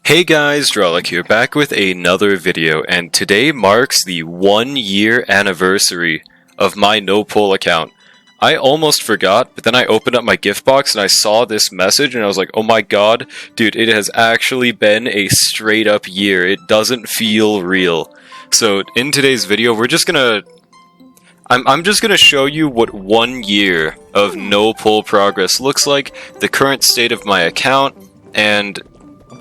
Hey guys, Dralik here, back with another video, and today marks the 1 year anniversary of my no-pull account. I almost forgot, but then I opened up my gift box and I saw this message and I was like, oh my god, dude, it has actually been a straight up year. It doesn't feel real. So in today's video, I'm just gonna show you what 1 year of no-pull progress looks like, the current state of my account, and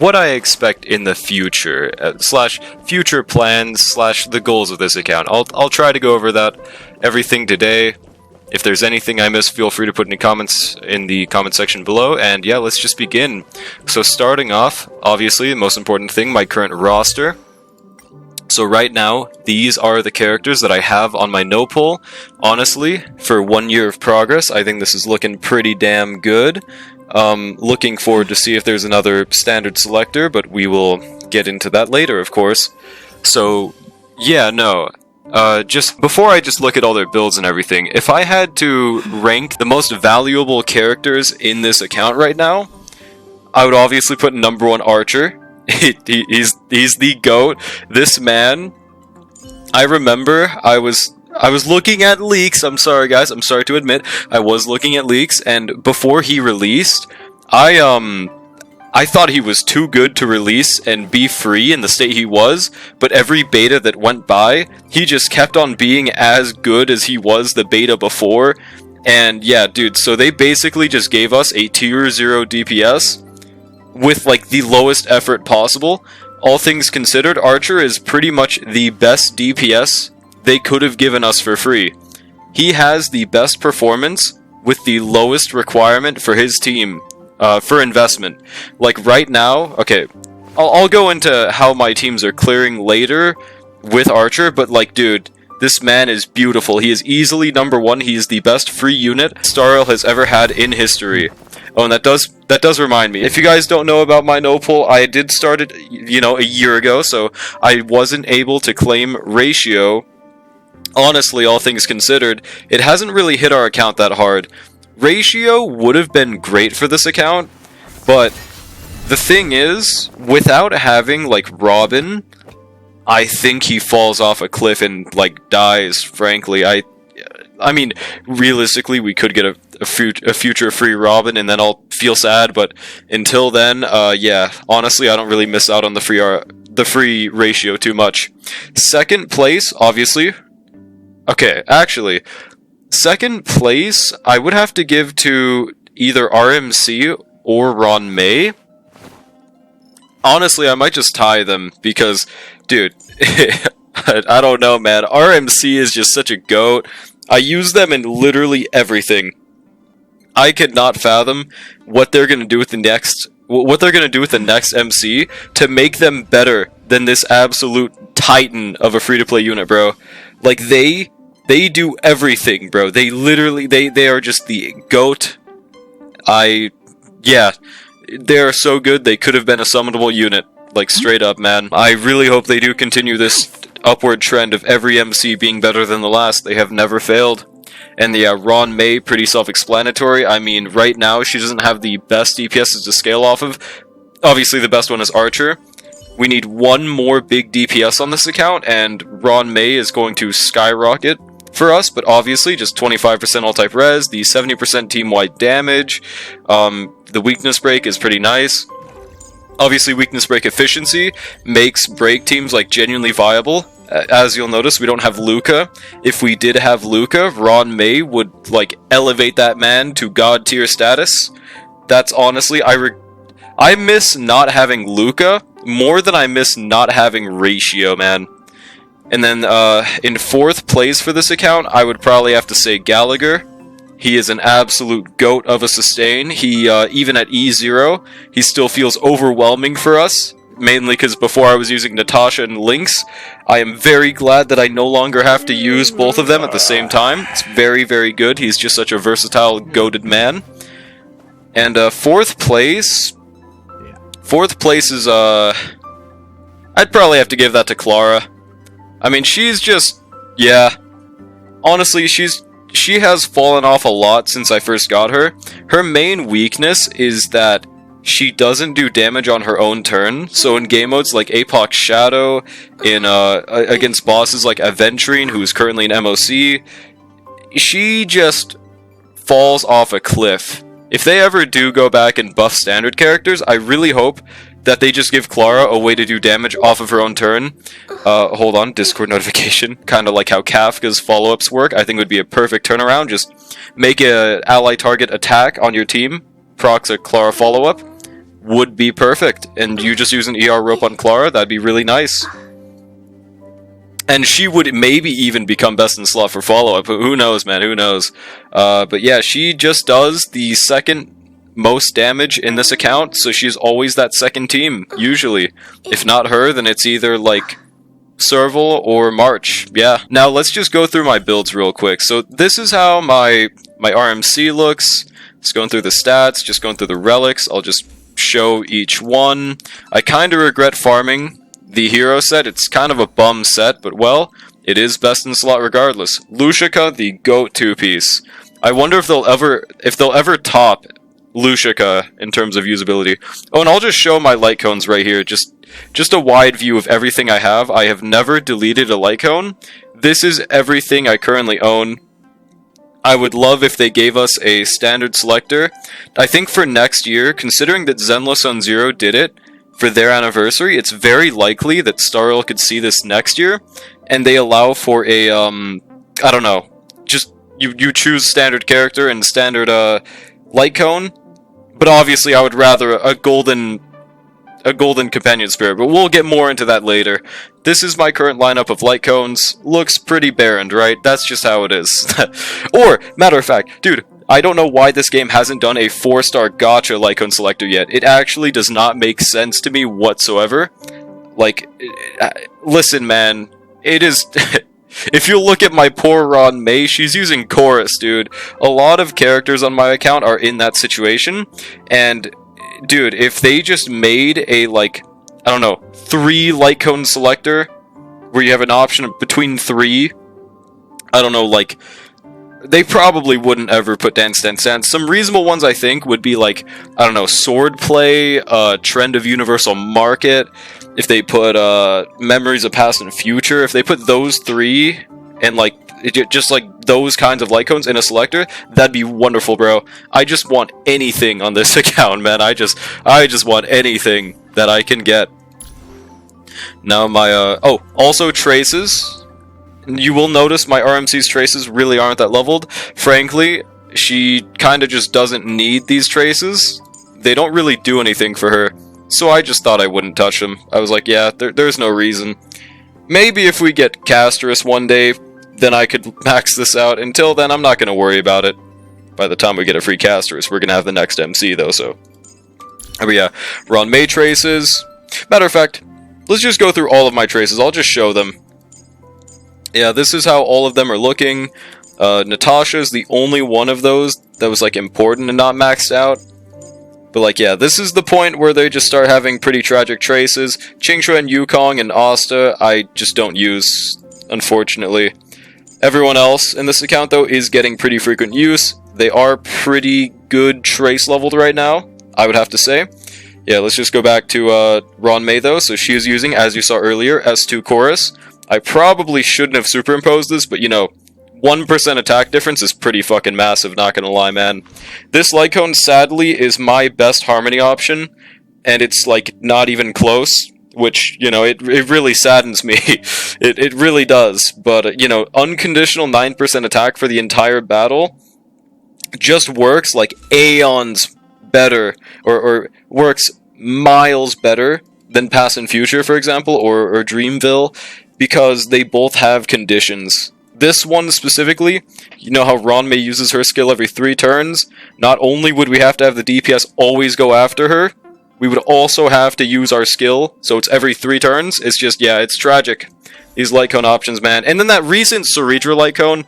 what I expect in the future, slash future plans, slash the goals of this account. I'll try to go over everything today. If there's anything I missed, feel free to put any comments in the comment section below, and yeah, let's just begin. So starting off, obviously, the most important thing, my current roster. So right now, these are the characters that I have on my no-pull. Honestly, for 1 year of progress, I think this is looking pretty damn good. Looking forward to see if there's another standard selector, but we will get into that later, of course. So, yeah, no. Just before I just look at all their builds and everything, if I had to rank the most valuable characters in this account right now, I would obviously put number 1 Archer. He's the GOAT. This man, I remember I was looking at leaks. I'm sorry, guys. I'm sorry to admit. I was looking at leaks, and before he released, I thought he was too good to release and be free in the state he was, but every beta that went by, he just kept on being as good as he was the beta before. And yeah, dude, so they basically just gave us a tier 0 DPS with like the lowest effort possible. All things considered, Archer is pretty much the best DPS they could have given us for free. He has the best performance with the lowest requirement for his team, for investment. Like right now, okay, I'll go into how my teams are clearing later with Archer, but like, dude, this man is beautiful. He is easily number 1. He is the best free unit Starl has ever had in history. Oh, and that does remind me. If you guys don't know about my no-pull, I did start it, a year ago, so I wasn't able to claim ratio. Honestly, all things considered, it hasn't really hit our account that hard. Ratio would have been great for this account, but the thing is, without having, like, Robin, I think he falls off a cliff and, like, dies, frankly. I mean, realistically, we could get a future free Robin, and then I'll feel sad, but until then, yeah, honestly, I don't really miss out on the free ratio too much. Second place, obviously. Okay, actually, second place, I would have to give to either RMC or Ron May. Honestly, I might just tie them, because, dude, I don't know, man. RMC is just such a GOAT. I use them in literally everything. I could not fathom what they're gonna do with the next MC to make them better than this absolute titan of a free-to-play unit, bro. Like, they do everything, bro. They literally, they are just the GOAT. Yeah, they are so good, they could have been a summonable unit. Like, straight up, man. I really hope they do continue this upward trend of every MC being better than the last. They have never failed. And yeah, Ron May, pretty self-explanatory. I mean, right now, she doesn't have the best DPSs to scale off of. Obviously, the best one is Archer. We need one more big DPS on this account, and Ron May is going to skyrocket for us, but obviously just 25% all-type res, the 70% team-wide damage, the weakness break is pretty nice. Obviously, weakness break efficiency makes break teams like genuinely viable. As you'll notice, we don't have Luca. If we did have Luca, Ron May would like elevate that man to god tier status. That's honestly, I miss not having Luca more than I miss not having ratio, man. And then in 4th place for this account, I would probably have to say Gallagher. He is an absolute GOAT of a sustain. He, even at E0, he still feels overwhelming for us. Mainly because before I was using Natasha and Lynx. I am very glad that I no longer have to use both of them at the same time. It's very, very good. He's just such a versatile, goated man. And 4th place... 4th place is, I'd probably have to give that to Clara. I mean, she's just... yeah. Honestly, she has fallen off a lot since I first got her. Her main weakness is that she doesn't do damage on her own turn. So in game modes like Apoc Shadow, in against bosses like Aventurine, who is currently in MOC, she just falls off a cliff. If they ever do go back and buff standard characters, I really hope that they just give Clara a way to do damage off of her own turn. Hold on, Discord notification. Kind of like how Kafka's follow-ups work. I think it would be a perfect turnaround. Just make a ally target attack on your team, procs a Clara follow-up. Would be perfect. And you just use an ER rope on Clara, that'd be really nice. And she would maybe even become best in slot for follow-up. Who knows, man? Who knows? But yeah, she just does the second most damage in this account, so she's always that second team, usually. If not her, then it's either, like, Serval or March. Yeah. Now, let's just go through my builds real quick. So this is how my RMC looks. Just going through the stats, just going through the relics. I'll just show each one. I kind of regret farming the hero set. It's kind of a bum set, but well, it is best in slot regardless. Lucica, the GOAT 2-piece. I wonder if they'll ever top Lucica in terms of usability. Oh, and I'll just show my light cones right here. Just a wide view of everything I have. I have never deleted a light cone. This is everything I currently own. I would love if they gave us a standard selector. I think for next year, considering that Zenless on Zero did it for their anniversary, it's very likely that Starl could see this next year, and they allow for a, I don't know, just, you choose standard character and standard, light cone, but obviously I would rather a golden companion spirit, but we'll get more into that later. This is my current lineup of light cones. Looks pretty barren, right? That's just how it is. Or, matter of fact, dude, I don't know why this game hasn't done a 4-star gacha light cone selector yet. It actually does not make sense to me whatsoever. Like, listen, man, it is... If you look at my poor Ron May, she's using Chorus, dude. A lot of characters on my account are in that situation, and... Dude, if they just made a, like, I don't know, 3 light cone selector, where you have an option between 3, I don't know, like, they probably wouldn't ever put Dance Dance Dance. Some reasonable ones, I think, would be, like, I don't know, Swordplay, Trend of Universal Market, if they put, Memories of Past and Future, if they put those 3, and, like, just like those kinds of light cones in a selector, that'd be wonderful, bro. I just want anything on this account, man. I just want anything that I can get. Now my oh, also traces. You will notice my RMC's traces really aren't that leveled. Frankly, she kind of just doesn't need these traces. They don't really do anything for her. So I just thought I wouldn't touch them. I was like, yeah, there's no reason. Maybe if we get Casterus one day, then I could max this out. Until then, I'm not going to worry about it. By the time we get a free Casterus, we're going to have the next MC, though, so... But yeah, Ron May traces. Matter of fact, let's just go through all of my traces. I'll just show them. Yeah, this is how all of them are looking. Natasha's the only one of those that was, like, important and not maxed out. But, like, yeah, this is the point where they just start having pretty tragic traces. Qingxue and Yukong and Asta, I just don't use, unfortunately. Everyone else in this account, though, is getting pretty frequent use. They are pretty good trace leveled right now, I would have to say. Yeah, let's just go back to Ron May, though. So she is using, as you saw earlier, S2 Chorus. I probably shouldn't have superimposed this, but, you know, 1% attack difference is pretty fucking massive, not gonna lie, man. This light cone, sadly, is my best Harmony option, and it's, like, not even close. Which, you know, it really saddens me. It really does. But, you know, unconditional 9% attack for the entire battle just works like aeons better, or works miles better than Past and Future, for example, or Dreamville, because they both have conditions. This one specifically, you know how Ron May uses her skill every 3 turns? Not only would we have to have the DPS always go after her, we would also have to use our skill, so it's every 3 turns. It's just, yeah, it's tragic. These light cone options, man. And then that recent Cerebra light cone,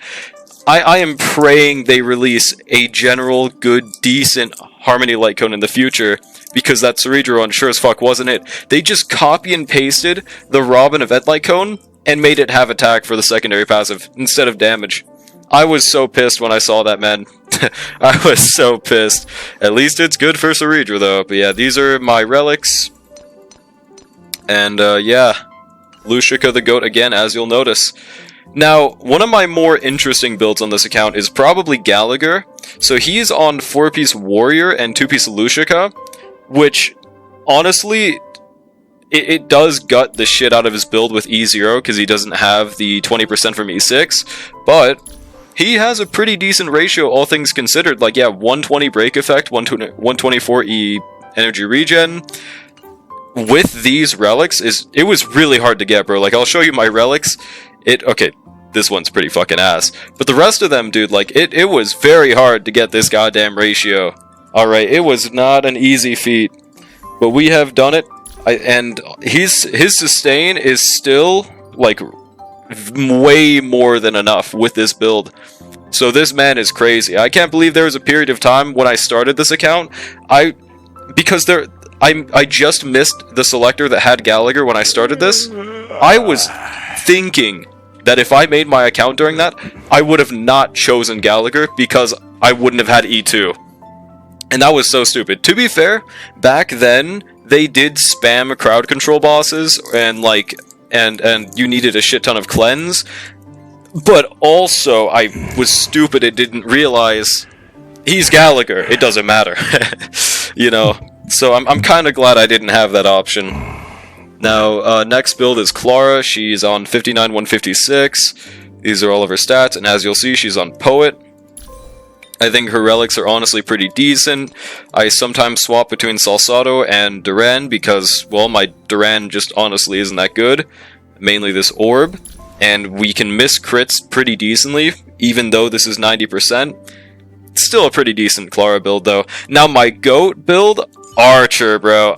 I am praying they release a general, good, decent Harmony light cone in the future, because that Cerebra one sure as fuck wasn't it. They just copy and pasted the Robin of Ed light cone, and made it have attack for the secondary passive, instead of damage. I was so pissed when I saw that, man. I was so pissed. At least it's good for Cerebra, though. But yeah, these are my relics. And, yeah. Lushika the GOAT again, as you'll notice. Now, one of my more interesting builds on this account is probably Gallagher. So he's on 4-piece Warrior and 2-piece Lushika, which, honestly, it does gut the shit out of his build with E0, because he doesn't have the 20% from E6, but he has a pretty decent ratio, all things considered. Like, yeah, 120 break effect, 124 E energy regen. With these relics, it was really hard to get, bro. Like, I'll show you my relics. Okay, this one's pretty fucking ass. But the rest of them, dude, like, it was very hard to get this goddamn ratio. Alright, it was not an easy feat. But we have done it. And his sustain is still, like, way more than enough with this build. So this man is crazy. I can't believe there was a period of time when I started this account. I just missed the selector that had Gallagher when I started this. I was thinking that if I made my account during that, I would have not chosen Gallagher because I wouldn't have had E2. And that was so stupid. To be fair, back then, they did spam crowd control bosses, and like, and you needed a shit ton of cleanse. But also, I was stupid and didn't realize he's Gallagher. It doesn't matter, you know. So I'm kind of glad I didn't have that option. Now, next build is Clara. She's on 59, 156. These are all of her stats, and as you'll see, she's on Poet. I think her relics are honestly pretty decent. I sometimes swap between Salsato and Duran because, well, my Duran just honestly isn't that good. Mainly this orb. And we can miss crits pretty decently, even though this is 90%. It's still a pretty decent Clara build, though. Now, my GOAT build, Archer, bro.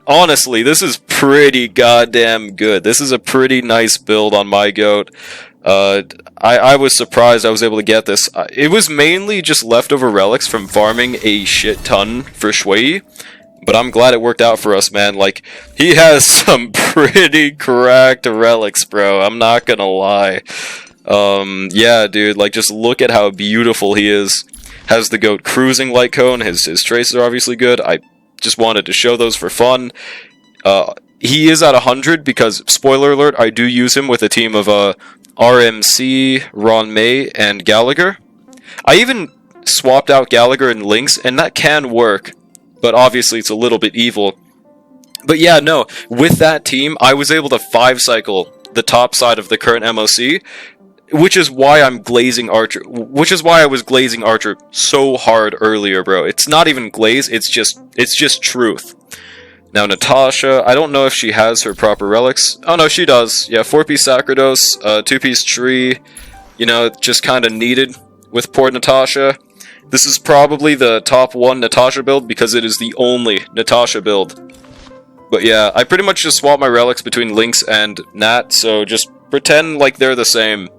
Honestly, this is pretty goddamn good. This is a pretty nice build on my GOAT. I was surprised I was able to get this. It was mainly just leftover relics from farming a shit ton for Shui, but I'm glad it worked out for us, man. Like, he has some pretty cracked relics, bro. I'm not gonna lie. Yeah, dude, like, just look at how beautiful he is. Has the GOAT cruising light cone. His traces are obviously good. I just wanted to show those for fun. He is at 100 because, spoiler alert, I do use him with a team of, RMC, Ron May, and Gallagher. I even swapped out Gallagher and Lynx, and that can work, but obviously it's a little bit evil. But yeah, no, with that team, I was able to 5-cycle the top side of the current MOC, which is why I'm glazing Archer, which is why I was glazing Archer so hard earlier, bro. It's not even glaze, it's just truth. Now, Natasha, I don't know if she has her proper relics. Oh, no, she does. Yeah, 4-piece Sacrados, 2-piece Tree. You know, just kind of needed with poor Natasha. This is probably the top 1 Natasha build because it is the only Natasha build. But yeah, I pretty much just swap my relics between Lynx and Nat, so just pretend like they're the same.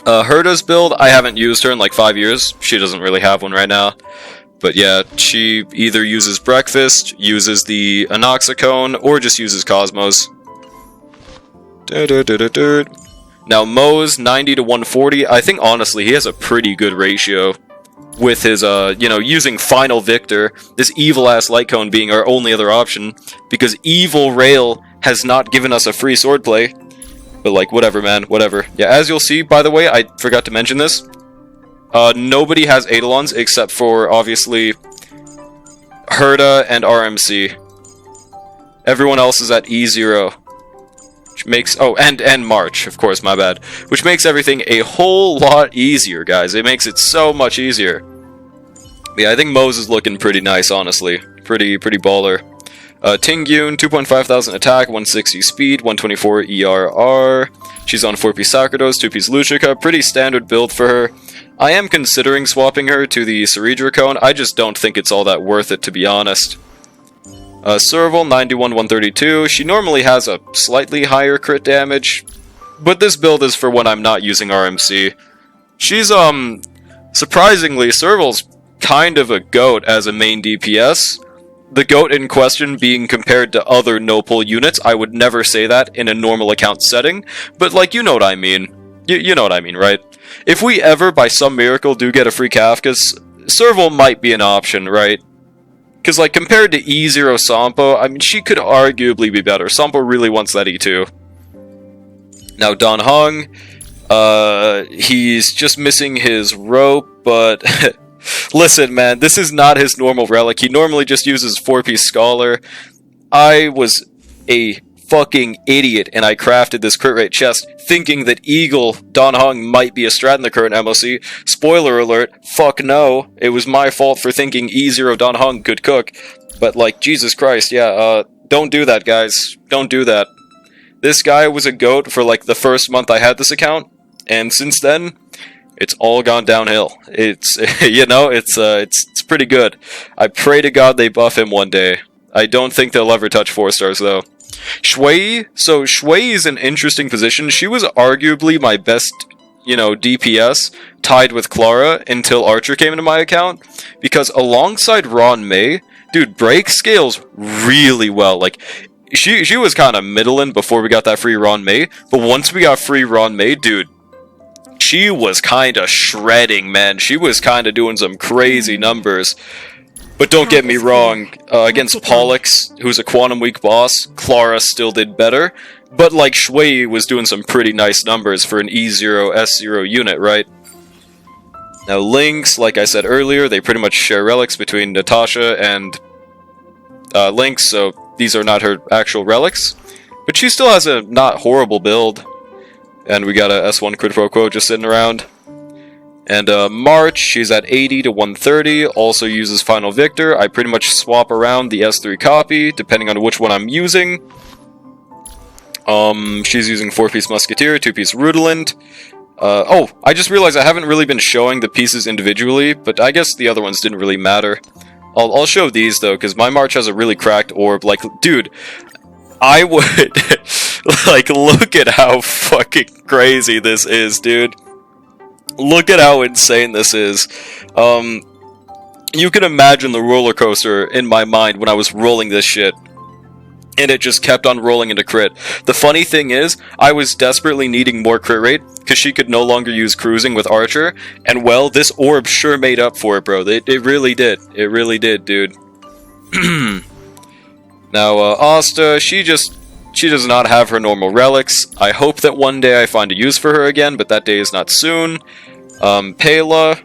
Herda's build, I haven't used her in like 5 years. She doesn't really have one right now. But yeah, she either uses Breakfast, uses the Anoxicone, or just uses Cosmos. Now, Mo's 90 to 140. I think, honestly, he has a pretty good ratio with his, you know, using Final Victor, this evil-ass light cone being our only other option, because Evil Rail has not given us a free swordplay. But, like, whatever, man, whatever. Yeah, as you'll see, by the way, I forgot to mention this. Nobody has Eidolons except for, obviously, Herda and RMC. Everyone else is at E0. Which makes... Oh, and March, of course, my bad. Which makes everything a whole lot easier, guys. It makes it so much easier. Yeah, I think Mose is looking pretty nice, honestly. Pretty baller. Tingyun, 2,500 attack, 160 speed, 124 ERR. She's on 4-piece Sacrados, 2-piece Lucica. Pretty standard build for her. I am considering swapping her to the Cerebra Cone. I just don't think it's all that worth it, to be honest. Serval, 91, 132. She normally has a slightly higher crit damage, but this build is for when I'm not using RMC. She's, surprisingly, Serval's kind of a GOAT as a main DPS. The GOAT in question being compared to other no-pull units. I would never say that in a normal account setting, but, like, you know what I mean. You know what I mean, right? If we ever, by some miracle, do get a free Kafkas, Serval might be an option, right? Because, like, compared to E0 Sampo, I mean, she could arguably be better. Sampo really wants that E2. Now, Don Hong, he's just missing his rope, but... Listen, man, this is not his normal relic. He normally just uses 4-piece Scholar. I was a fucking idiot, and I crafted this crit rate chest thinking that Eagle Don Hong might be a strat in the current MOC. Spoiler alert, fuck no. It was my fault for thinking E0 Don Hong could cook. But, like, Jesus Christ, yeah, don't do that, guys. Don't do that. This guy was a goat for, like, the first month I had this account, and since then, it's all gone downhill. It's, you know, it's pretty good. I pray to God they buff him one day. I don't think they'll ever touch 4 stars, though. Shui, so Shui is an interesting position. She was arguably my best, you know, DPS, tied with Clara, until Archer came into my account, because alongside Ron May, dude, Break scales really well. Like, she was kind of middling before we got that free Ron May, but once we got free Ron May, dude, she was kind of shredding, man. She was kind of doing some crazy numbers. But don't get me wrong, against Pollux, who's a Quantum Weak boss, Clara still did better. But, like, Shui was doing some pretty nice numbers for an E0, S0 unit, right? Now, Lynx, like I said earlier, they pretty much share relics between Natasha and Lynx, so these are not her actual relics. But she still has a not horrible build. And we got a S1 Quid Pro Quo just sitting around. And March, she's at 80 to 130, also uses Final Victor. I pretty much swap around the S3 copy, depending on which one I'm using. She's using 4-piece Musketeer, 2-piece Rudolent. Oh, I just realized I haven't really been showing the pieces individually, but I guess the other ones didn't really matter. I'll show these, though, because my March has a really cracked orb. Like, dude, I would... like, look at how fucking crazy this is, dude. Look at how insane this is. You can imagine the roller coaster in my mind when I was rolling this shit. And it just kept on rolling into crit. The funny thing is, I was desperately needing more crit rate, because she could no longer use cruising with Archer, and well, this orb sure made up for it, bro. It really did. It really did, dude. Now, Asta, she does not have her normal relics. I hope that one day I find a use for her again, but that day is not soon. Pela.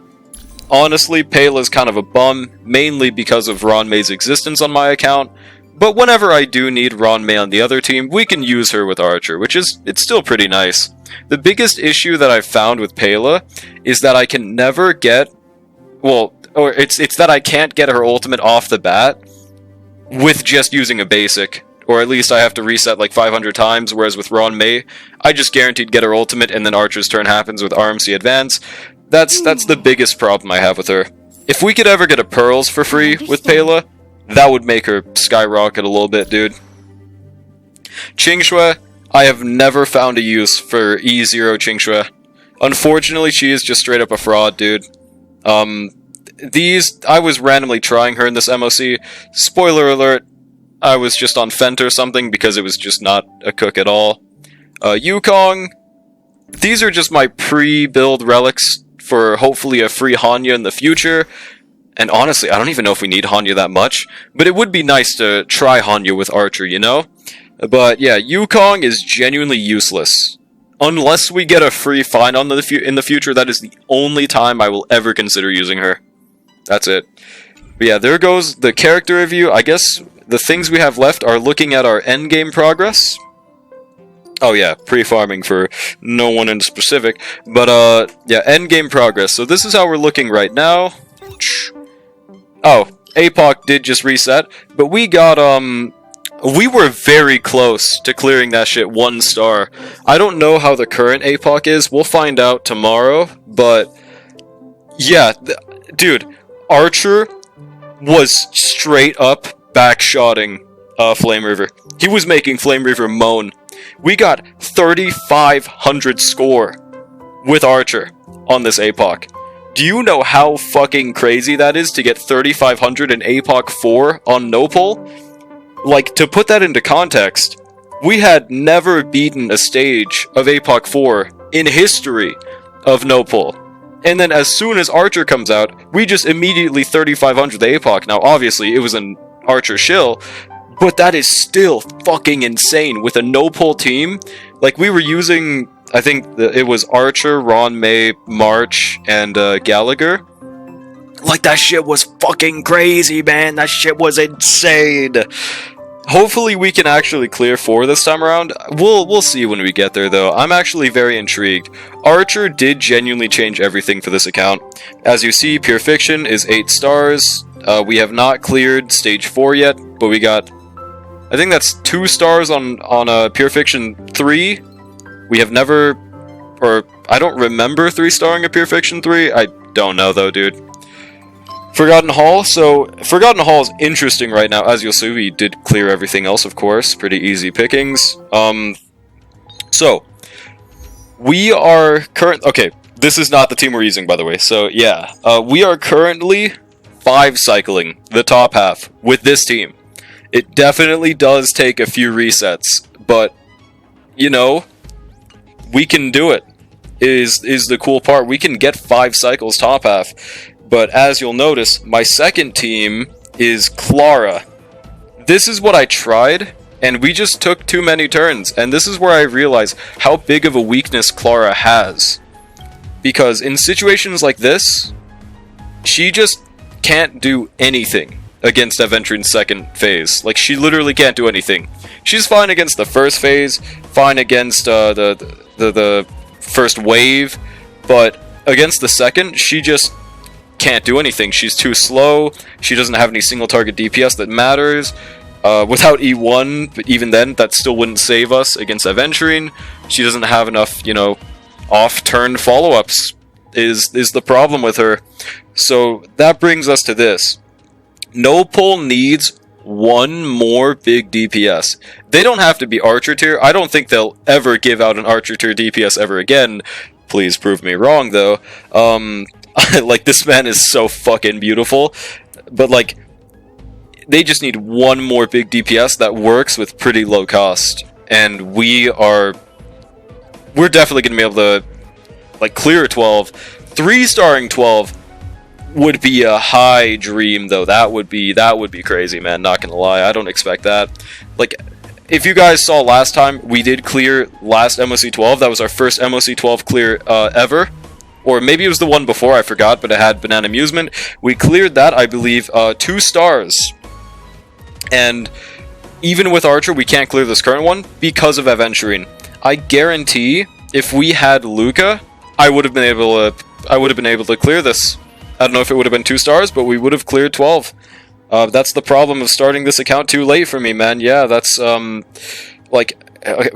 Honestly, Pela's kind of a bum, mainly because of Ron May's existence on my account. But whenever I do need Ron May on the other team, we can use her with Archer, it's still pretty nice. The biggest issue that I've found with Pela is that I can never get... Well, or it's that I can't get her ultimate off the bat with just using a basic. Or at least I have to reset like 500 times, whereas with Ron May, I just guaranteed get her ultimate and then Archer's turn happens with RMC Advance. That's the biggest problem I have with her. If we could ever get a Pearls for free with Pela, that would make her skyrocket a little bit, dude. Qingxue, I have never found a use for E0 Qingxue. Unfortunately, she is just straight up a fraud, dude. I was randomly trying her in this MOC. Spoiler alert, I was just on Fent or something because it was just not a cook at all. Yukong, these are just my pre-build relics for hopefully a free Hanya in the future. And honestly, I don't even know if we need Hanya that much, but it would be nice to try Hanya with Archer, you know? But yeah, Yukong is genuinely useless. Unless we get a free find on in the future, that is the only time I will ever consider using her. That's it. But yeah, there goes the character review. I guess the things we have left are looking at our endgame progress. Oh yeah, pre-farming for no one in specific. But yeah, endgame progress. So this is how we're looking right now. Oh, APOC did just reset, but we got, we were very close to clearing that shit 1 star. I don't know how the current APOC is, we'll find out tomorrow, but, yeah, dude, Archer was straight up backshotting, Flame Reaver. He was making Flame Reaver moan. We got 3,500 score with Archer on this APOC. Do you know how fucking crazy that is to get 3,500 in APOC 4 on Nopal? Like, to put that into context, we had never beaten a stage of APOC 4 in history of no pull. And then as soon as Archer comes out, we just immediately 3500 the APOC. Now obviously it was an Archer shill, but that is still fucking insane with a no pull team. Like we were using, I think it was Archer, Ron, May, March, and Gallagher. Like that shit was fucking crazy, man. That shit was insane. Hopefully we can actually clear 4 this time around. We'll see when we get there though. I'm actually very intrigued. Archer did genuinely change everything for this account. As you see, Pure Fiction is 8 stars. We have not cleared stage 4 yet, but we got, I think that's 2 stars on Pure Fiction 3. We have never, or I don't remember 3-starring a Pure Fiction 3. I don't know though, dude. Forgotten Hall. So Forgotten Hall is interesting right now. As you'll see, we did clear everything else, of course. Pretty easy pickings. So we are okay, this is not the team we're using, by the way. So yeah, we are currently 5 cycling the top half with this team. It definitely does take a few resets, but you know, we can do it. Is the cool part. We can get 5 cycles top half. But as you'll notice, my second team is Clara. This is what I tried, and we just took too many turns. And this is where I realize how big of a weakness Clara has. Because in situations like this, she just can't do anything against Aventrin's second phase. Like, she literally can't do anything. She's fine against the first phase, fine against the first wave, but against the second, she just can't do anything. She's too slow. She doesn't have any single target DPS that matters. Without E1, but even then, that still wouldn't save us against Aventurine. She doesn't have enough, you know, off-turn follow-ups is the problem with her. So that brings us to this. No pull needs 1 more big DPS. They don't have to be Archer tier. I don't think they'll ever give out an Archer tier DPS ever again. Please prove me wrong, though. Like, this man is so fucking beautiful. But, like, they just need 1 more big DPS that works with pretty low cost. And we're definitely going to be able to, like, clear 12. 3-starring 12 would be a high dream, though. That would be crazy, man. Not gonna lie, I don't expect that. Like, if you guys saw last time, we did clear last MOC 12. That was our first MOC 12 clear ever. Or maybe it was the one before, I forgot, but it had Banana Amusement. We cleared that, I believe, 2 stars. And even with Archer, we can't clear this current one because of Aventurine. I guarantee, if we had Luca, I would have been able to clear this. I don't know if it would have been 2 stars, but we would have cleared 12. That's the problem of starting this account too late for me, man. Yeah, that's,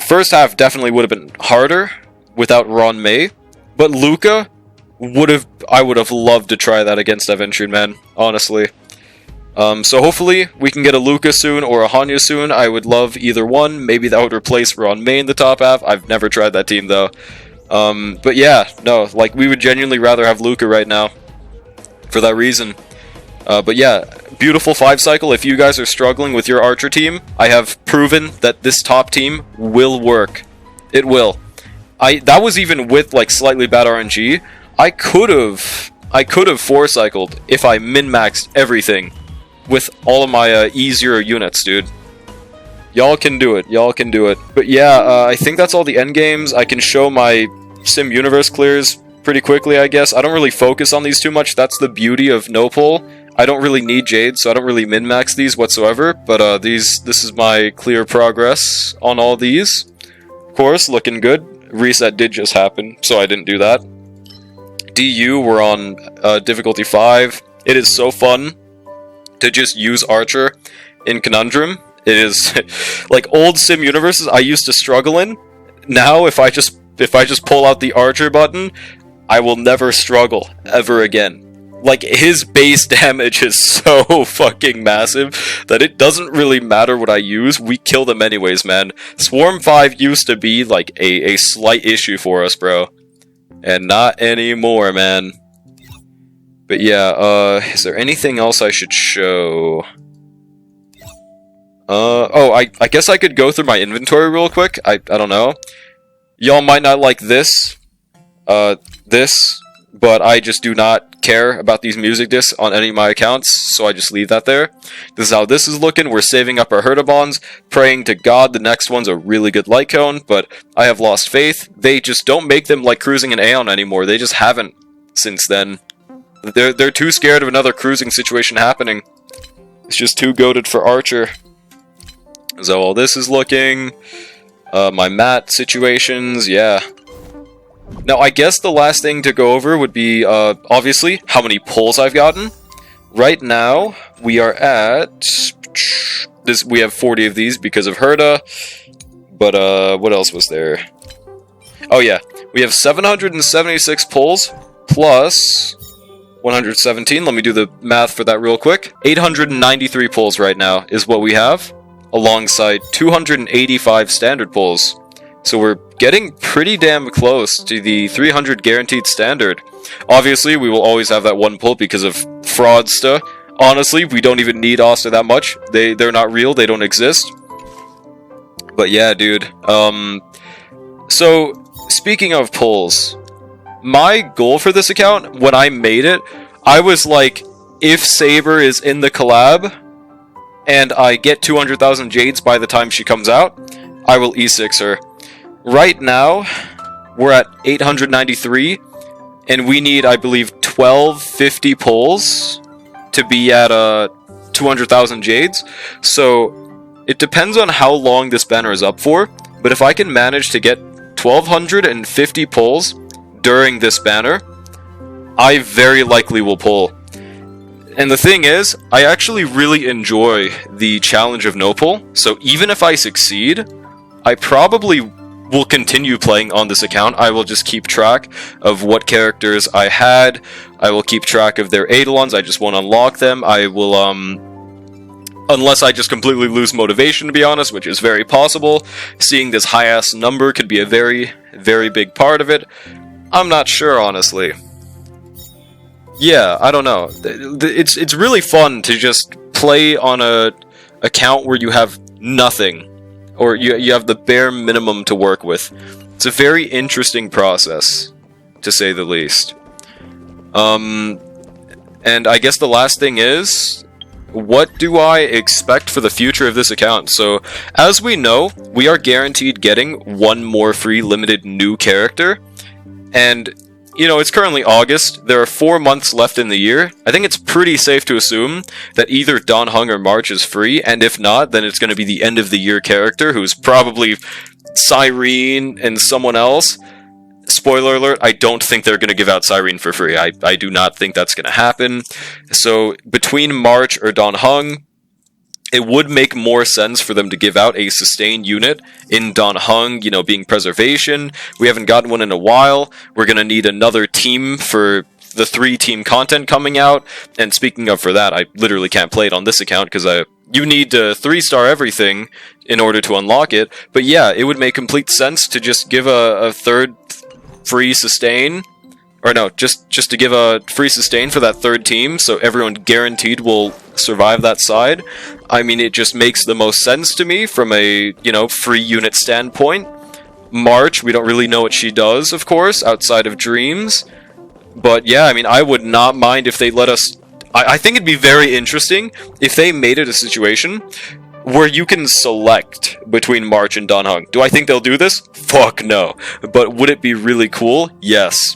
first half definitely would have been harder without Ron May, but Luca I would have loved to try that against Aventurine, man, honestly. So hopefully we can get a Luca soon or a Hanya soon. I would love either one. Maybe that would replace Ron May in the top half. I've never tried that team, though. But yeah, no, like, we would genuinely rather have Luca right now for that reason. But yeah, beautiful 5 cycle. If you guys are struggling with your Archer team, I have proven that this top team will work. It will. That was even with, like, slightly bad RNG. I could have 4-cycled if I min-maxed everything with all of my E0 units, dude. Y'all can do it. Y'all can do it. But yeah, I think that's all the endgames. I can show my Sim Universe clears pretty quickly, I guess. I don't really focus on these too much. That's the beauty of no pull. I don't really need Jade, so I don't really min-max these whatsoever. But this is my clear progress on all these. Of course, looking good. Reset did just happen, so I didn't do that. DU, we're on difficulty 5. It is so fun to just use Archer in Conundrum. It is like old Sim universes I used to struggle in. Now, if I just pull out the Archer button, I will never struggle ever again. Like, his base damage is so fucking massive that it doesn't really matter what I use. We kill them anyways, man. Swarm 5 used to be like a slight issue for us, bro. And not anymore, man. But yeah, is there anything else I should show? I guess I could go through my inventory real quick. I don't know. Y'all might not like this, this, but I just do not care about these music discs on any of my accounts, so I just leave that there. This is how this is looking. We're saving up our Hertabons, praying to God the next one's a really good light cone, but I have lost faith. They just don't make them like cruising in Aeon anymore. They just haven't since then. They're too scared of another cruising situation happening. It's just too goated for Archer. So all this is looking. My mat situations, yeah. Now, I guess the last thing to go over would be, obviously, how many pulls I've gotten. Right now, we are at... we have 40 of these because of Herda. But, what else was there? Oh, yeah. We have 776 pulls, plus 117. Let me do the math for that real quick. 893 pulls right now is what we have, alongside 285 standard pulls. So we're getting pretty damn close to the 300 guaranteed standard. Obviously, we will always have that one pull because of Fraudsta. Honestly, we don't even need Asta that much. They're not real, they don't exist. But yeah, dude. So, speaking of pulls, my goal for this account, when I made it, I was like, if Saber is in the collab, and I get 200,000 Jades by the time she comes out, I will E6 her. Right now, we're at 893, and we need, I believe, 1250 pulls to be at 200,000 Jades. So, it depends on how long this banner is up for, but if I can manage to get 1250 pulls during this banner, I very likely will pull. And the thing is, I actually really enjoy the challenge of no pull, so even if I succeed, I probably will continue playing on this account. I will just keep track of what characters I had. I will keep track of their Eidolons. I just won't unlock them. I will, unless I just completely lose motivation, to be honest, which is very possible. Seeing this high-ass number could be a very, very big part of it. I'm not sure, honestly. Yeah, I don't know. It's really fun to just play on a account where you have nothing. Or you have the bare minimum to work with. It's a very interesting process, to say the least. And I guess the last thing is, what do I expect for the future of this account? So, as we know, we are guaranteed getting one more free limited new character. And, you know, it's currently August. There are 4 months left in the year. I think it's pretty safe to assume that either Dan Heng or March is free, and if not, then it's going to be the end of the year character, who's probably Cyrene and someone else. Spoiler alert, I don't think they're going to give out Cyrene for free. I do not think that's going to happen. So, between March or Dan Heng, it would make more sense for them to give out a sustained unit in Dan Heng, you know, being preservation. We haven't gotten one in a while. We're going to need another team for the 3-team content coming out. And speaking of for that, I literally can't play it on this account because you need to 3-star everything in order to unlock it. But yeah, it would make complete sense to just give a third free sustain. Or no, just to give a free sustain for that 3rd team, so everyone guaranteed will survive that side. I mean, it just makes the most sense to me from a, you know, free unit standpoint. March, we don't really know what she does, of course, outside of Dreams. But yeah, I mean, I would not mind if they let us... I think it'd be very interesting if they made it a situation where you can select between March and Dan Heng. Do I think they'll do this? Fuck no. But would it be really cool? Yes.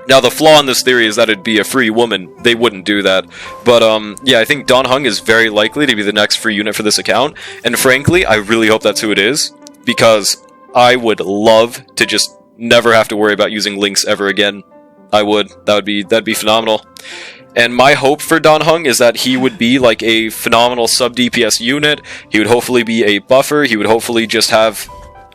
Now, the flaw in this theory is that it'd be a free woman. They wouldn't do that. But, yeah, I think Dan Heng is very likely to be the next free unit for this account. And frankly, I really hope that's who it is. Because I would love to just never have to worry about using links ever again. I would. That'd be phenomenal. And my hope for Dan Heng is that he would be like a phenomenal sub-DPS unit. He would hopefully be a buffer. He would hopefully just have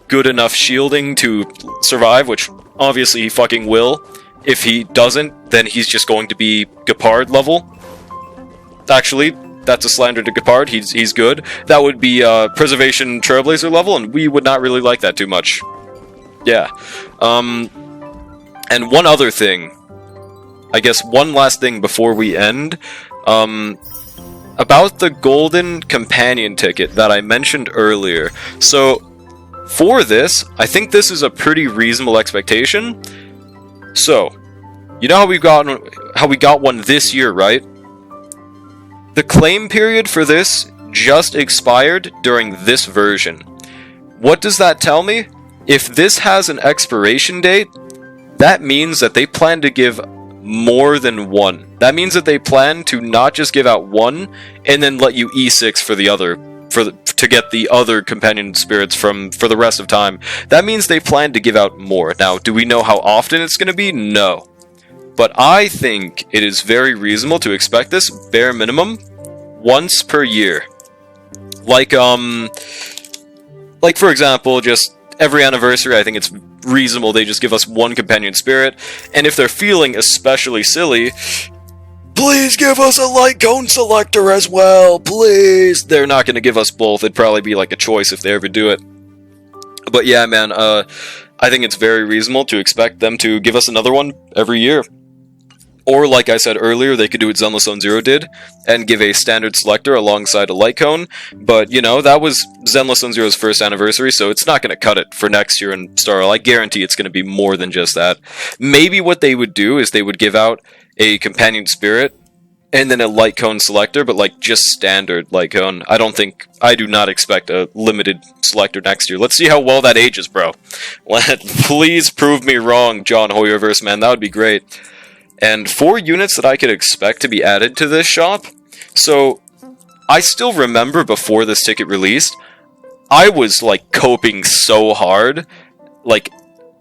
good enough shielding to survive, which obviously he fucking will. If he doesn't, then he's just going to be Gepard level. Actually, that's a slander to Gepard. He's good. That would be Preservation Trailblazer level, and we would not really like that too much. Yeah. And one other thing. I guess one last thing before we end. About the Golden Companion ticket that I mentioned earlier. So, for this, I think this is a pretty reasonable expectation. So, you know how we got one this year, right? The claim period for this just expired during this version. What does that tell me? If this has an expiration date, that means that they plan to give more than one. That means that they plan to not just give out one and then let you E6 for the other, to get the other companion spirits for the rest of time. That means they plan to give out more. Now, do we know how often it's going to be? No. But I think it is very reasonable to expect this, bare minimum, once per year. Like for example, just every anniversary, I think it's reasonable they just give us one companion spirit, and if they're feeling especially silly, please give us a light cone selector as well, please! They're not going to give us both. It'd probably be like a choice if they ever do it. But yeah, man, I think it's very reasonable to expect them to give us another one every year. Or, like I said earlier, they could do what Zenless Zone Zero did, and give a standard selector alongside a light cone, but, you know, that was Zenless Zone Zero's first anniversary, so it's not going to cut it for next year in Star Rail. I guarantee it's going to be more than just that. Maybe what they would do is they would give out a companion spirit, and then a light cone selector, but, like, just standard light cone. I do not expect a limited selector next year. Let's see how well that ages, bro. Please prove me wrong, John Hoyerverse, man, that would be great. And 4 units that I could expect to be added to this shop. So, I still remember before this ticket released, I was, like, coping so hard. Like,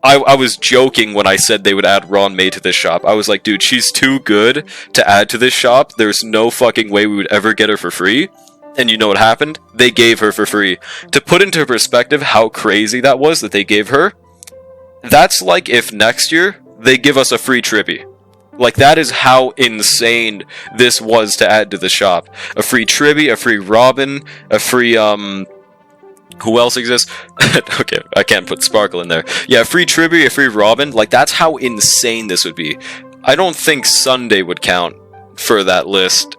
I was joking when I said they would add Ron May to this shop. I was like, dude, she's too good to add to this shop. There's no fucking way we would ever get her for free. And you know what happened? They gave her for free. To put into perspective how crazy that was that they gave her, that's like if next year they give us a free Trippy. Like, that is how insane this was to add to the shop. A free Tribby, a free Robin, a free, who else exists? Okay, I can't put Sparkle in there. Yeah, a free Tribby, a free Robin. Like, that's how insane this would be. I don't think Sunday would count for that list.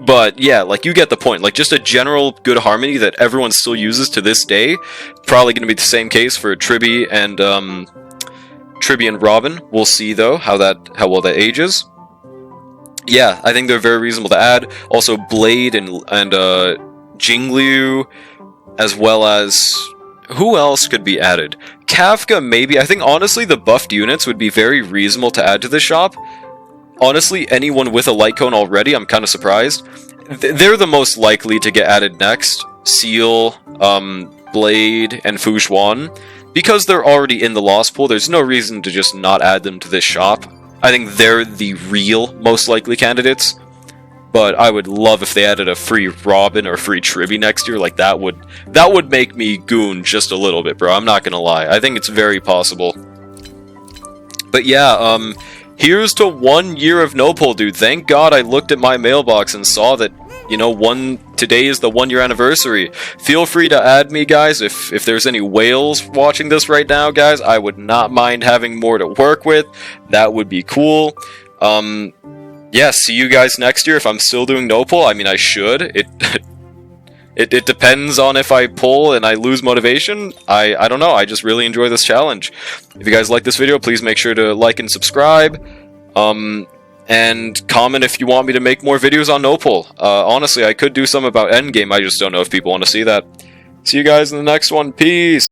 But, yeah, like, you get the point. Like, just a general good harmony that everyone still uses to this day. Probably going to be the same case for Tribby and, Tribby and Robin. We'll see, though, how well that ages. Yeah, I think they're very reasonable to add. Also, Blade and Jingliu, as well as... who else could be added? Kafka, maybe. I think, honestly, the buffed units would be very reasonable to add to the shop. Honestly, anyone with a light cone already, I'm kind of surprised. They're the most likely to get added next. Seal, Blade, and Fu Xuan. Because they're already in the Lost Pool, there's no reason to just not add them to this shop. I think they're the real most likely candidates. But I would love if they added a free Robin or free Tribby next year. Like, that would make me goon just a little bit, bro. I'm not gonna lie. I think it's very possible. But yeah, here's to 1 year of No Pull, dude. Thank God I looked at my mailbox and saw that, you know, today is the 1 year anniversary. Feel free to add me, guys. If there's any whales watching this right now, guys, I would not mind having more to work with. That would be cool. Yeah, see you guys next year if I'm still doing No Pull. I mean, I should. It depends on if I pull and I lose motivation. I don't know. I just really enjoy this challenge. If you guys like this video, please make sure to like and subscribe. And comment if you want me to make more videos on No Pull. Honestly, I could do some about Endgame. I just don't know if people want to see that. See you guys in the next one. Peace!